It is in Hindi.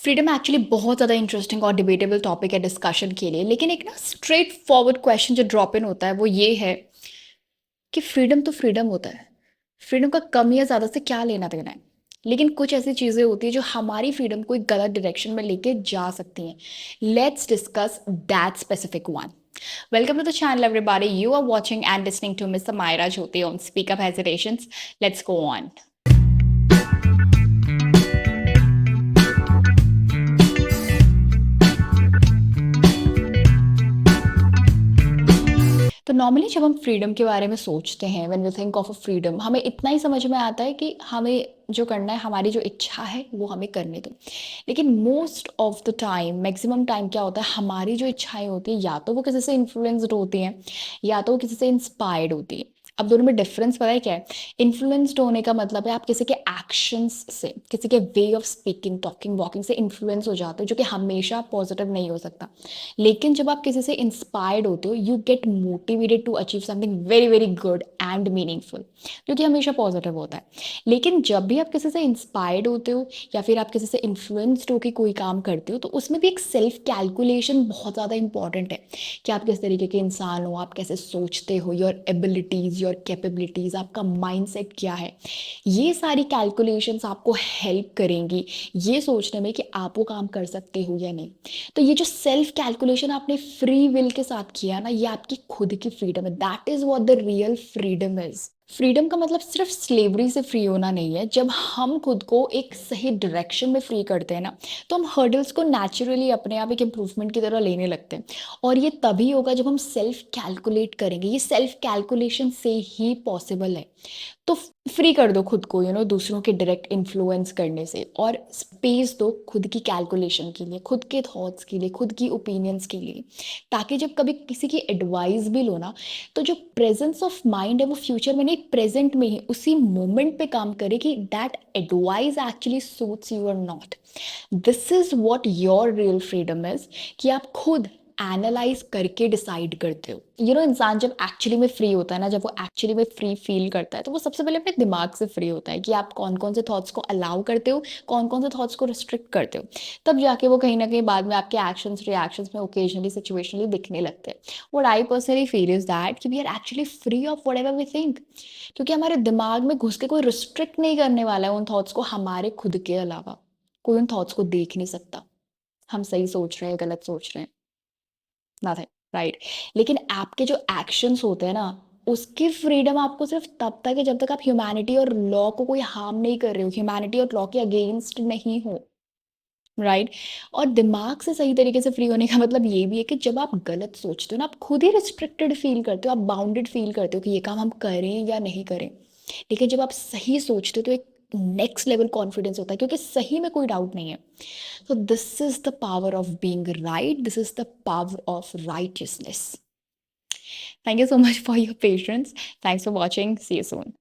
फ्रीडम एक्चुअली बहुत ज़्यादा इंटरेस्टिंग और डिबेटेबल टॉपिक है डिस्कशन के लिए, लेकिन एक ना स्ट्रेट फॉरवर्ड क्वेश्चन जो ड्रॉप इन होता है वो ये है कि फ्रीडम तो फ्रीडम होता है। फ्रीडम का कम या ज़्यादा से क्या लेना देना है। लेकिन कुछ ऐसी चीज़ें होती है जो हमारी फ्रीडम को एक गलत डायरेक्शन में लेके जा सकती हैं। Let's discuss that specific one. Welcome to the channel everybody, you are watching and listening to miss Myra Jyoti on Speak Up Hesitations. Let's go on. तो नॉर्मली जब हम फ्रीडम के बारे में सोचते हैं, when we think of a freedom, हमें इतना ही समझ में आता है कि हमें जो करना है, हमारी जो इच्छा है वो हमें करने दो। लेकिन most of the time, maximum time क्या होता है, हमारी जो इच्छाएं होती हैं या तो वो किसी से इन्फ्लुएंस्ड होती हैं या तो वो किसी से इंस्पायर्ड होती है। अब दोनों में डिफरेंस पता है क्या है? इन्फ्लुएंस्ड होने का मतलब है आप किसी के एक्शंस से, किसी के way of speaking, talking, walking से इन्फ्लुएंस हो जाते हो, जो कि हमेशा पॉजिटिव नहीं हो सकता। लेकिन जब आप किसी से इंस्पायर्ड होते हो, you get motivated to achieve something very very good and meaningful, जो कि हमेशा पॉजिटिव होता है। लेकिन जब भी आप किसी से इंस्पायर्ड होते हो या फिर आप किसी से इन्फ्लुएंस्ड होकर कोई काम करते हो, तो उसमें भी एक सेल्फ कैलकुलेशन बहुत ज़्यादा इंपॉर्टेंट है कि आप किस तरीके के इंसान हो, आप कैसे सोचते हो, योर एबिलिटीज़, योर कैपेबिलिटीज़, आपका माइंडसेट क्या है। ये सारी कैलकुलेशंस आपको हेल्प करेंगी ये सोचने में कि आप वो काम कर सकते हो या नहीं। तो ये जो सेल्फ कैलकुलेशन आपने फ्री विल के साथ किया ना, ये आपकी खुद की फ्रीडम है। That is what the real freedom is. Freedom का मतलब सिर्फ स्लेवरी से फ्री होना नहीं है। जब हम खुद को एक सही डायरेक्शन में फ्री करते हैं ना, तो हम हर्डल्स को नेचुरली अपने आप एक इम्प्रूवमेंट की तरह लेने लगते हैं। और ये तभी होगा जब हम सेल्फ कैलकुलेट करेंगे। ये सेल्फ कैलकुलेशन से ही पॉसिबल है। तो फ्री कर दो खुद को, दूसरों के डायरेक्ट इन्फ्लुएंस करने से, और स्पेस दो खुद की कैलकुलेशन के लिए, खुद के थॉट्स के लिए, खुद की ओपिनियंस के लिए। ताकि जब कभी किसी की एडवाइस भी लो ना, तो जो प्रेजेंस ऑफ माइंड है वो फ्यूचर में नहीं, प्रेजेंट में ही उसी मोमेंट पे काम करे कि that advice actually suits you और not. This is what your real freedom is, कि आप खुद एनालाइज करके डिसाइड करते हो। इंसान जब एक्चुअली में फ्री होता है ना, जब वो एक्चुअली में फ्री फील करता है, तो वो सबसे पहले अपने दिमाग से फ्री होता है कि आप कौन कौन से थॉट्स को अलाउ करते हो, कौन कौन से थॉट्स को रिस्ट्रिक्ट करते हो। तब जाके वो कहीं ना कहीं बाद में आपके एक्शंस रिएक्शंस में ओकेजनली सिचुएशनली दिखने लगते हैं। What I personally feel is that कि we are actually free of whatever we think, क्योंकि हमारे दिमाग में घुस के कोई रिस्ट्रिक्ट नहीं करने वाला है उन थॉट्स को हमारे खुद के अलावा। कोई उन थॉट्स को देख नहीं सकता हम सही सोच रहे हैं गलत सोच रहे हैं, नथिंग, राइट। लेकिन आपके जो एक्शंस होते हैं ना, उसकी फ्रीडम आपको सिर्फ तब तक है जब तक आप ह्यूमैनिटी और लॉ को कोई हार्म नहीं कर रहे हो, ह्यूमैनिटी और लॉ के अगेंस्ट नहीं हो, राइट। और दिमाग से सही तरीके से फ्री होने का मतलब ये भी है कि जब आप गलत सोचते हो ना, आप खुद ही रिस्ट्रिक्टेड फील करते हो, आप बाउंडेड फील करते हो कि ये काम हम करें या नहीं करें। लेकिन जब आप सही सोचते हो तो एक नेक्स्ट लेवल कॉन्फिडेंस होता है, क्योंकि सही में कोई डाउट नहीं है। So this is the power of being right. This is the power of righteousness. Thank you so much for your patience. Thanks for watching. See you soon.